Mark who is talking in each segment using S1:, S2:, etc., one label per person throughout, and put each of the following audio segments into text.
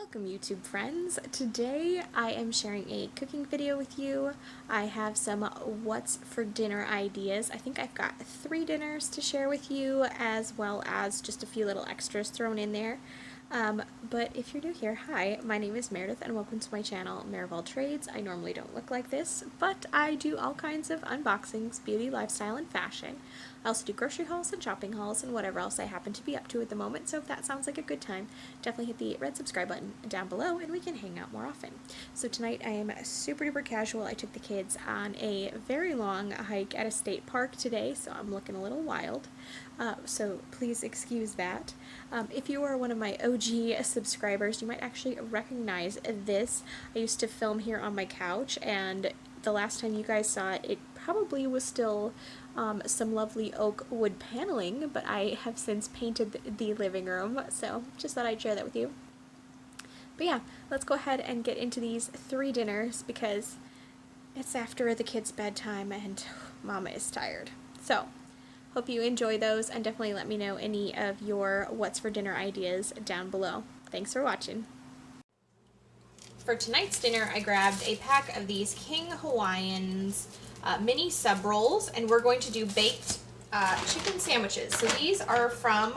S1: Welcome YouTube friends. Today I am sharing a cooking video with you. I have some what's for dinner ideas. I think I've got 3 dinners to share with you, as well as just a few little extras thrown in there. But if you're new here, hi, my name is Meredith and welcome to my channel, mereofalltrades. I normally don't look like this, but I do all kinds of unboxings, beauty, lifestyle, and fashion. I also do grocery hauls and shopping hauls and whatever else I happen to be up to at the moment, so if that sounds like a good time, definitely hit the red subscribe button down below and we can hang out more often. So tonight I am super duper casual. I took the kids on a very long hike at a state park today, so I'm looking a little wild. So please excuse that. If you are one of my OG subscribers, you might actually recognize this. I used to film here on my couch, and the last time you guys saw it, it probably was still some lovely oak wood paneling, but I have since painted the living room, so just thought I'd share that with you. But yeah, let's go ahead and get into these 3 dinners because it's after the kids' bedtime and Mama is tired. So, hope you enjoy those, and definitely let me know any of your what's for dinner ideas down below. Thanks for watching. For tonight's dinner, I grabbed a pack of these King Hawaiians mini sub rolls, and we're going to do baked chicken sandwiches. So these are from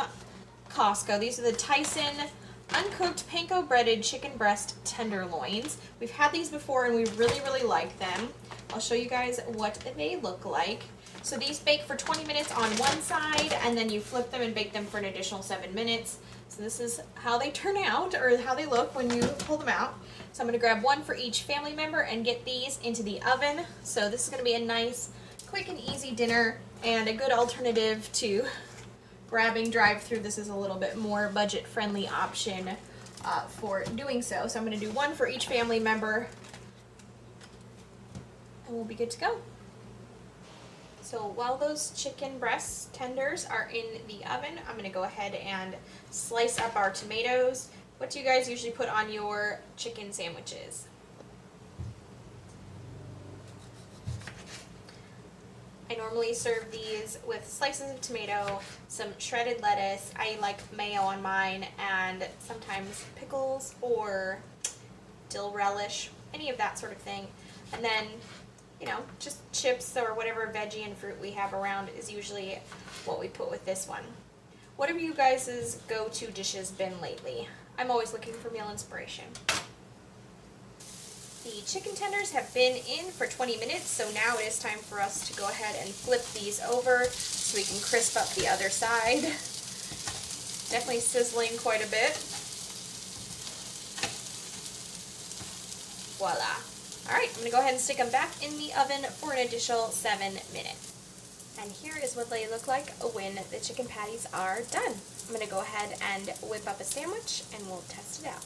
S1: Costco. These are the Tyson uncooked panko breaded chicken breast tenderloins. We've had these before and we really like them. I'll show you guys what they look like. So these bake for 20 minutes on one side, and then you flip them and bake them for an additional 7 minutes. So this is how they turn out, or how they look when you pull them out. So I'm going to grab one for each family member and get these into the oven. So this is going to be a nice, quick and easy dinner, and a good alternative to grabbing drive-through. This is a little bit more budget-friendly option for doing so. So I'm going to do one for each family member, and we'll be good to go. So while those chicken breast tenders are in the oven, I'm going to go ahead and slice up our tomatoes. What do you guys usually put on your chicken sandwiches? I normally serve these with slices of tomato, some shredded lettuce. I like mayo on mine, and sometimes pickles or dill relish, any of that sort of thing. And then, you know, just chips or whatever veggie and fruit we have around is usually what we put with this one. What have you guys' go-to dishes been lately? I'm always looking for meal inspiration. The chicken tenders have been in for 20 minutes, so now it is time for us to go ahead and flip these over so we can crisp up the other side. Definitely sizzling quite a bit. Voila. Alright, I'm going to go ahead and stick them back in the oven for an additional 7 minutes. And here is what they look like when the chicken patties are done. I'm going to go ahead and whip up a sandwich and we'll test it out.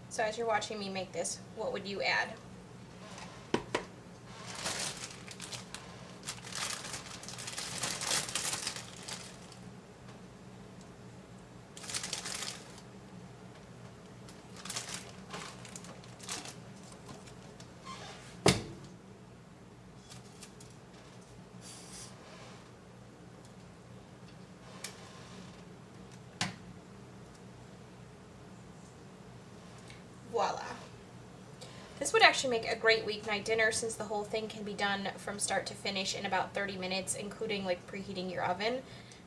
S1: So as you're watching me make this, what would you add? Voila. This would actually make a great weeknight dinner, since the whole thing can be done from start to finish in about 30 minutes, including like preheating your oven,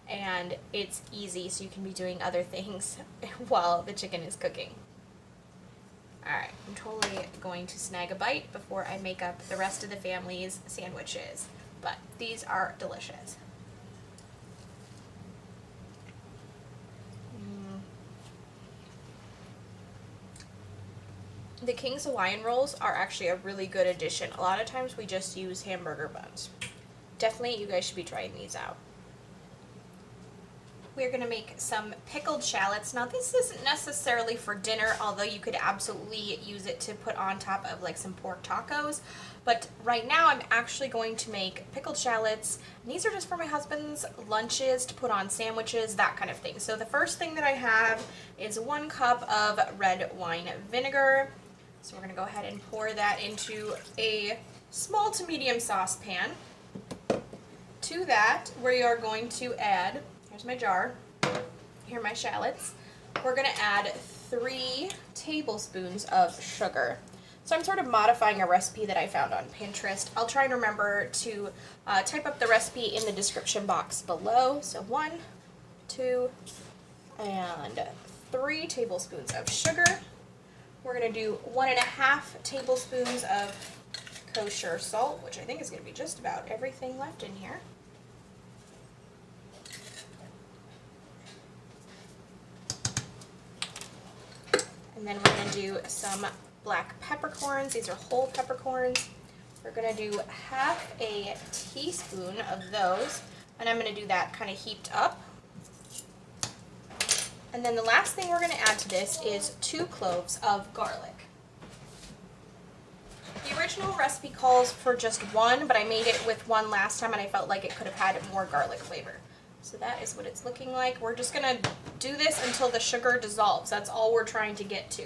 S1: and it's easy, so you can be doing other things while the chicken is cooking. Alright, I'm totally going to snag a bite before I make up the rest of the family's sandwiches, but these are delicious. The King's Hawaiian rolls are actually a really good addition. A lot of times we just use hamburger buns. Definitely you guys should be trying these out. we're going to make some pickled shallots. Now this isn't necessarily for dinner, although you could absolutely use it to put on top of like some pork tacos. But right now I'm actually going to make pickled shallots. And these are just for my husband's lunches to put on sandwiches, that kind of thing. So the first thing that I have is 1 cup of red wine vinegar. So we're going to go ahead and pour that into a small to medium saucepan. To that, we are going to add, here's my jar, here are my shallots. We're going to add 3 tablespoons of sugar. So I'm sort of modifying a recipe that I found on Pinterest. I'll try and remember to type up the recipe in the description box below. So 1, 2, and 3 tablespoons of sugar. We're going to do 1.5 tablespoons of kosher salt, which I think is going to be just about everything left in here. And then we're going to do some black peppercorns. These are whole peppercorns. We're going to do 1/2 teaspoon of those, and I'm going to do that kind of heaped up. And then the last thing we're going to add to this is 2 cloves of garlic. The original recipe calls for just 1, but I made it with 1 last time and I felt like it could have had more garlic flavor. So that is what it's looking like. We're just going to do this until the sugar dissolves. That's all we're trying to get to.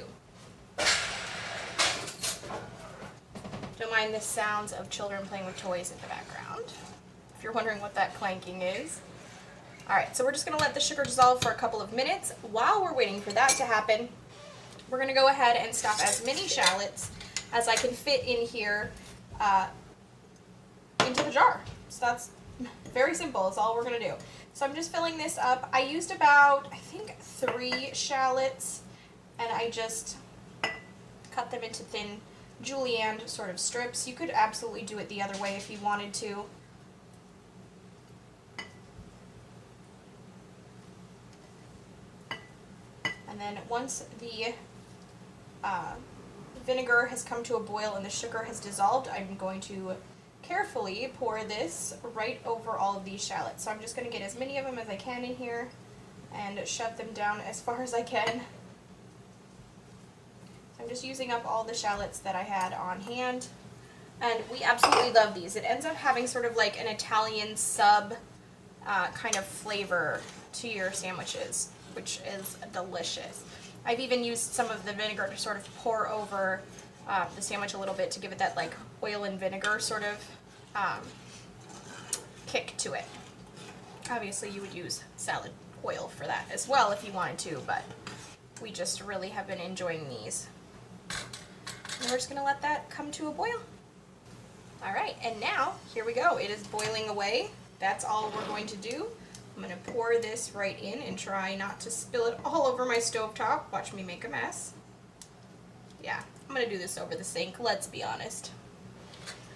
S1: Don't mind the sounds of children playing with toys in the background, if you're wondering what that clanking is. Alright, so we're just going to let the sugar dissolve for a couple of minutes. While we're waiting for that to happen, we're going to go ahead and stuff as many shallots as I can fit in here into the jar. So that's very simple. That's all we're going to do. So I'm just filling this up. I used about, I think, 3 shallots, and I just cut them into thin julienne sort of strips. You could absolutely do it the other way if you wanted to. And then once the vinegar has come to a boil and the sugar has dissolved, I'm going to carefully pour this right over all of these shallots. So I'm just going to get as many of them as I can in here and shove them down as far as I can. So I'm just using up all the shallots that I had on hand. And we absolutely love these. It ends up having sort of like an Italian sub kind of flavor to your sandwiches, which is delicious. I've even used some of the vinegar to sort of pour over the sandwich a little bit to give it that like oil and vinegar sort of kick to it. Obviously you would use salad oil for that as well if you wanted to, but we just really have been enjoying these. And we're just going to let that come to a boil. Alright, and now here we go. It is boiling away. That's all we're going to do. I'm going to pour this right in and try not to spill it all over my stovetop. Watch me make a mess. Yeah, I'm going to do this over the sink, let's be honest.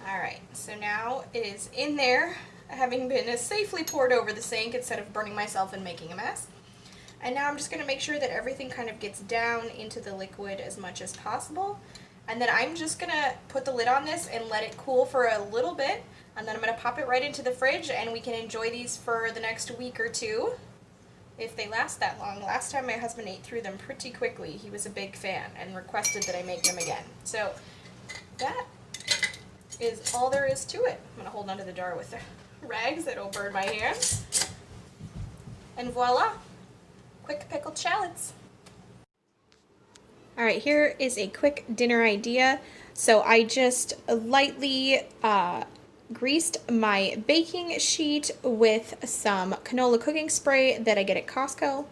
S1: Alright, so now it is in there, having been safely poured over the sink instead of burning myself and making a mess. And now I'm just going to make sure that everything kind of gets down into the liquid as much as possible. And then I'm just going to put the lid on this and let it cool for a little bit. And then I'm going to pop it right into the fridge and we can enjoy these for the next week or 2 if they last that long. Last time my husband ate through them pretty quickly. He was a big fan and requested that I make them again. So that is all there is to it. I'm going to hold onto the jar with the rags that'll burn my hands. And voila! Quick pickled shallots. Alright, here is a quick dinner idea. So I just lightly greased my baking sheet with some canola cooking spray that I get at Costco.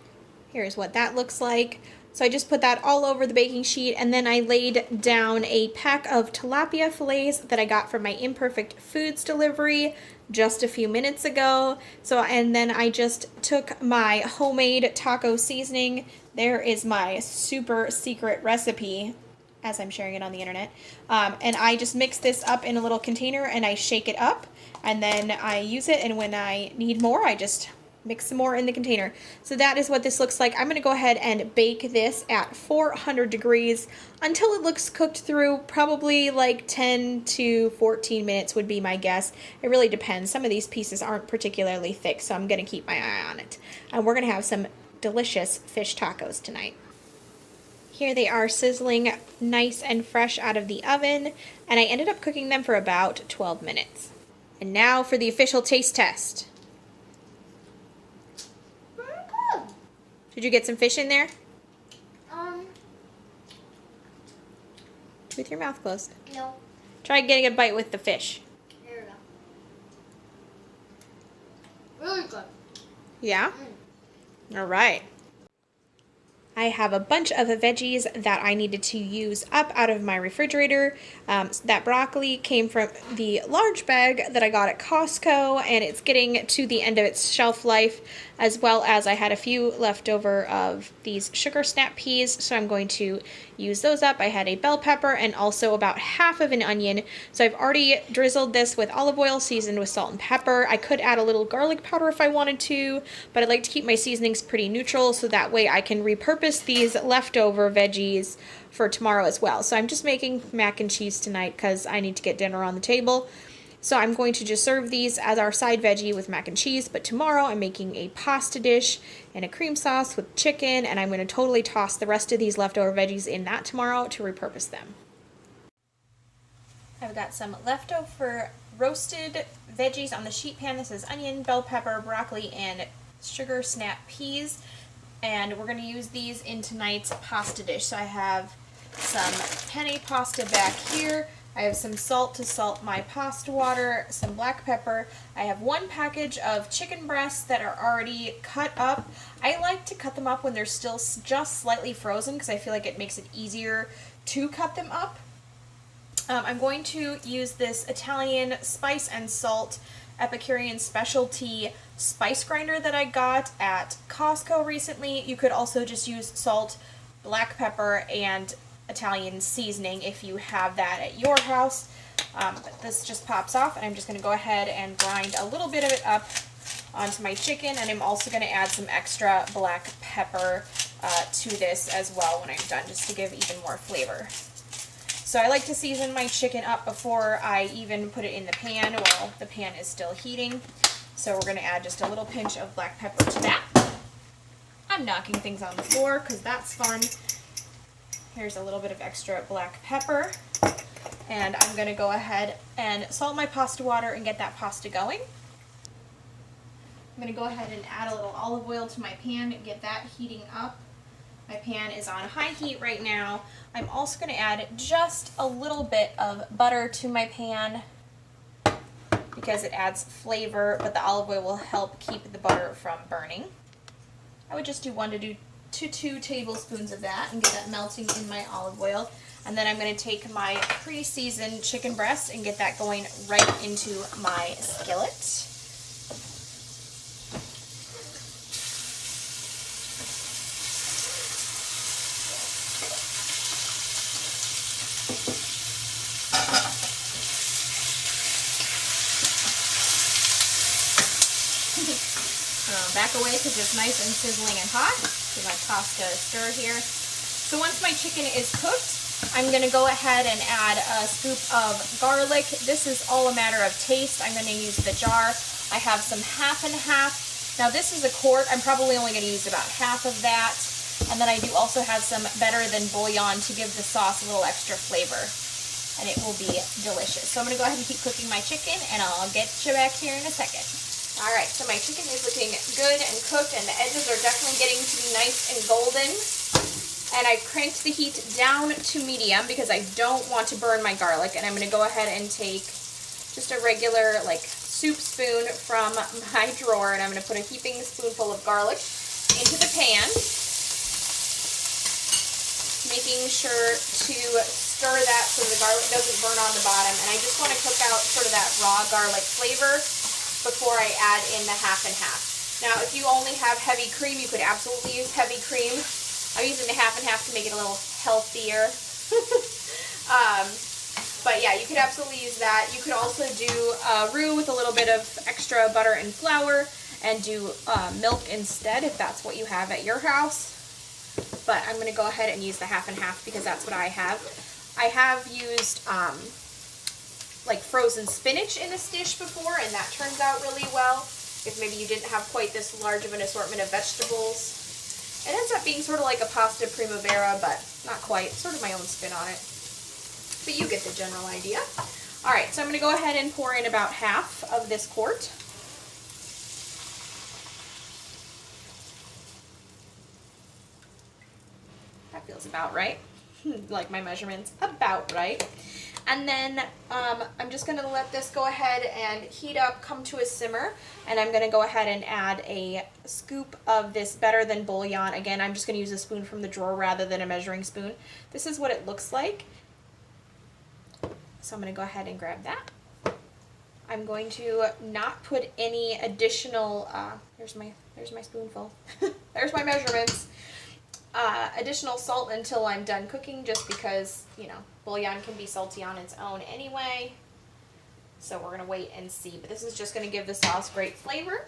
S1: Here's what that looks like. So I just put that all over the baking sheet, and then I laid down a pack of tilapia fillets that I got from my Imperfect Foods delivery just a few minutes ago. And then I just took my homemade taco seasoning. There is my super secret recipe, as I'm sharing it on the internet. And I just mix this up in a little container and I shake it up, and then I use it, and when I need more I just Mix some more in the container. So that is what this looks like. I'm going to go ahead and bake this at 400 degrees until it looks cooked through. Probably like 10 to 14 minutes would be my guess. It really depends. Some of these pieces aren't particularly thick, so I'm going to keep my eye on it. And we're going to have some delicious fish tacos tonight. Here they are, sizzling nice and fresh out of the oven, and I ended up cooking them for about 12 minutes. And now for the official taste test. Did you get some fish in there? With your mouth closed.
S2: No.
S1: Try getting a bite with the fish.
S2: There we go. Really good.
S1: Yeah? All right. I have a bunch of veggies that I needed to use up out of my refrigerator. That broccoli came from the large bag that I got at Costco, and it's getting to the end of its shelf life, as well as I had a few left over of these sugar snap peas, so I'm going to use those up. I had a bell pepper and also about half of an onion, so I've already drizzled this with olive oil seasoned with salt and pepper. I could add a little garlic powder if I wanted to, but I'd like to keep my seasonings pretty neutral so that way I can repurpose these leftover veggies for tomorrow as well. So I'm just making mac and cheese tonight because I need to get dinner on the table. So I'm going to just serve these as our side veggie with mac and cheese, but tomorrow I'm making a pasta dish and a cream sauce with chicken, and I'm going to totally toss the rest of these leftover veggies in that tomorrow to repurpose them. I've got some leftover roasted veggies on the sheet pan. This is onion, bell pepper, broccoli, and sugar snap peas, and we're going to use these in tonight's pasta dish. So I have some penne pasta back here. I have some salt to salt my pasta water, some black pepper. I have one package of chicken breasts that are already cut up. I like to cut them up when they're still just slightly frozen because I feel like it makes it easier to cut them up. I'm going to use this Italian spice and salt Epicurean specialty spice grinder that I got at Costco recently. You could also just use salt, black pepper, and Italian seasoning if you have that at your house. But this just pops off, and I'm just going to go ahead and grind a little bit of it up onto my chicken, and I'm also going to add some extra black pepper to this as well when I'm done, just to give even more flavor. So I like to season my chicken up before I even put it in the pan while the pan is still heating. So we're going to add just a little pinch of black pepper to that. I'm knocking things on the floor because that's fun. Here's a little bit of extra black pepper, and I'm going to go ahead and salt my pasta water and get that pasta going. I'm going to go ahead and add a little olive oil to my pan and get that heating up. My pan is on high heat right now. I'm also going to add just a little bit of butter to my pan because it adds flavor, but the olive oil will help keep the butter from burning. I would just do 1 to 2 tablespoons of that and get that melting in my olive oil. And then I'm going to take my pre-seasoned chicken breast and get that going right into my skillet. Back away because it's nice and sizzling and hot. Give my pasta a stir here. So once my chicken is cooked, I'm going to go ahead and add a scoop of garlic. This is all a matter of taste. I'm going to use the jar. I have some half and half. Now this is a quart. I'm probably only going to use about half of that. And then I do also have some better than bouillon to give the sauce a little extra flavor. And it will be delicious. So I'm going to go ahead and keep cooking my chicken, and I'll get you back here in a second. Alright, so my chicken is looking good and cooked, and the edges are definitely getting to be nice and golden. And I cranked the heat down to medium because I don't want to burn my garlic. And I'm going to go ahead and take just a regular soup spoon from my drawer, and I'm going to put a heaping spoonful of garlic into the pan, making sure to stir that so the garlic doesn't burn on the bottom. And I just want to cook out sort of that raw garlic flavor before I add in the half and half. Now, if you only have heavy cream, you could absolutely use heavy cream. I'm using the half and half to make it a little healthier. But yeah, you could absolutely use that. You could also do roux with a little bit of extra butter and flour, and do milk instead if that's what you have at your house. But I'm going to go ahead and use the half and half because that's what I have. I have used like frozen spinach in this dish before, and that turns out really well. If maybe you didn't have quite this large of an assortment of vegetables. It ends up being sort of like a pasta primavera, but not quite. Sort of my own spin on it. But you get the general idea. Alright, so I'm going to go ahead and pour in about half of this quart. That feels about right. Like my measurements, about right. And then I'm just going to let this go ahead and heat up, come to a simmer, and I'm going to go ahead and add a scoop of this Better Than bouillon. Again, I'm just going to use a spoon from the drawer rather than a measuring spoon. This is what it looks like. So I'm going to go ahead and grab that. I'm going to not put any additional, there's my spoonful. There's my measurements. Additional salt until I'm done cooking, just because, you know, bouillon can be salty on its own anyway. So we're going to wait and see. But this is just going to give the sauce great flavor.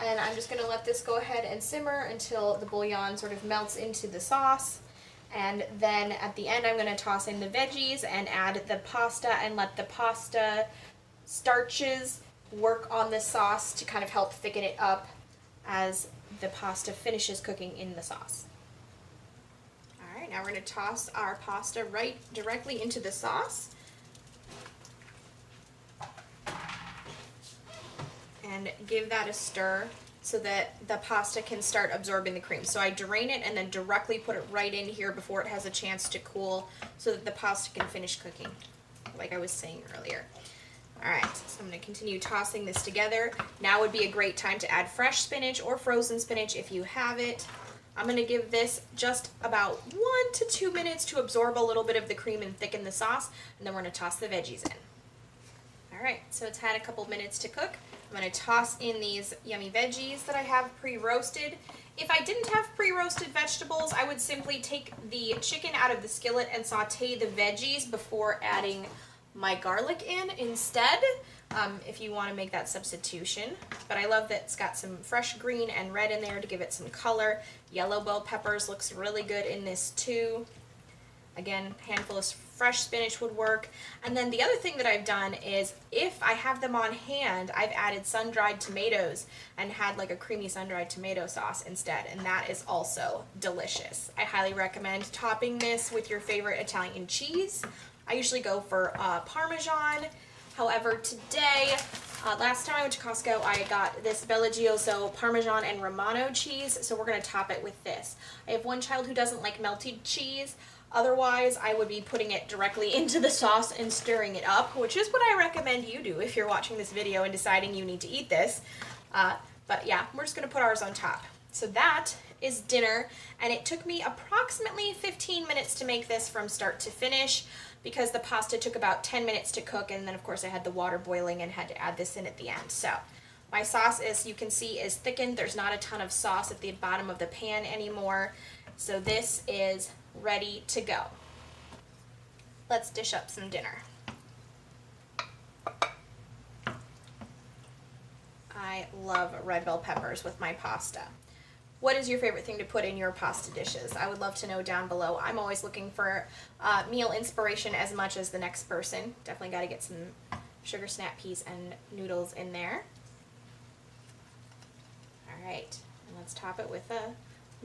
S1: And I'm just going to let this go ahead and simmer until the bouillon sort of melts into the sauce. And then at the end I'm going to toss in the veggies and add the pasta and let the pasta starches work on the sauce to kind of help thicken it up as the pasta finishes cooking in the sauce. Alright, now we're going to toss our pasta right directly into the sauce. And give that a stir so that the pasta can start absorbing the cream. So I drain it and then directly put it right in here before it has a chance to cool so that the pasta can finish cooking, like I was saying earlier. Alright, so I'm going to continue tossing this together. Now would be a great time to add fresh spinach or frozen spinach if you have it. I'm going to give this just about 1 to 2 minutes to absorb a little bit of the cream and thicken the sauce, and then we're going to toss the veggies in. Alright, so it's had a couple minutes to cook. I'm going to toss in these yummy veggies that I have pre-roasted. If I didn't have pre-roasted vegetables, I would simply take the chicken out of the skillet and saute the veggies before adding my garlic in instead, if you want to make that substitution. But I love that it's got some fresh green and red in there to give it some color. Yellow bell peppers looks really good in this too. Again, a handful of fresh spinach would work. And then the other thing that I've done is, if I have them on hand, I've added sun-dried tomatoes and had like a creamy sun-dried tomato sauce instead, and that is also delicious. I highly recommend topping this with your favorite Italian cheese. I usually go for Parmesan. However, today, last time I went to Costco, I got this Bella Gioso Parmesan and Romano cheese, so we're going to top it with this. I have one child who doesn't like melted cheese. Otherwise, I would be putting it directly into the sauce and stirring it up, which is what I recommend you do if you're watching this video and deciding you need to eat this. But yeah, we're just going to put ours on top. So that is dinner, and it took me approximately 15 minutes to make this from start to finish, because the pasta took about 10 minutes to cook, and then of course I had the water boiling and had to add this in at the end. So my sauce, as you can see, is thickened. There's not a ton of sauce at the bottom of the pan anymore. So this is ready to go. Let's dish up some dinner. I love red bell peppers with my pasta. What is your favorite thing to put in your pasta dishes? I would love to know down below. I'm always looking for meal inspiration as much as the next person. Definitely got to get some sugar snap peas and noodles in there. Alright, and let's top it with a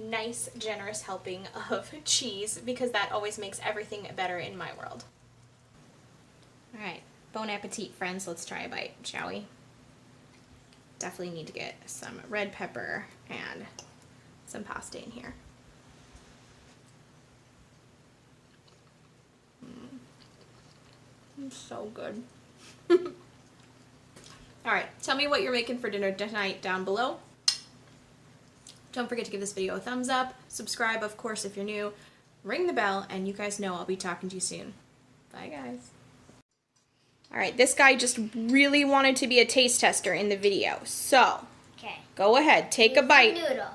S1: nice, generous helping of cheese, because that always makes everything better in my world. Alright, bon appetit, friends. Let's try a bite, shall we? Definitely need to get some red pepper and some pasta in here. It's so good. Alright, tell me what you're making for dinner tonight down below. Don't forget to give this video a thumbs up, subscribe of course if you're new, ring the bell, and you guys know I'll be talking to you soon. Bye guys. Alright, this guy just really wanted to be a taste tester in the video, so go ahead, take a bite.
S2: Noodle.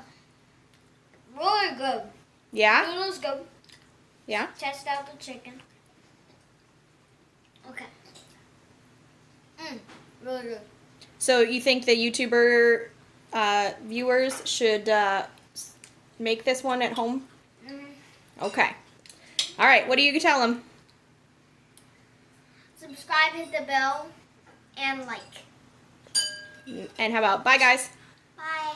S2: Really good.
S1: Yeah?
S2: Noodle's good.
S1: Yeah?
S2: Test out the chicken. Okay. Really good.
S1: So you think the YouTuber viewers should make this one at home? Okay. All right. What do you tell them?
S2: Subscribe, hit the bell, and like.
S1: And how about bye, guys?
S2: Bye.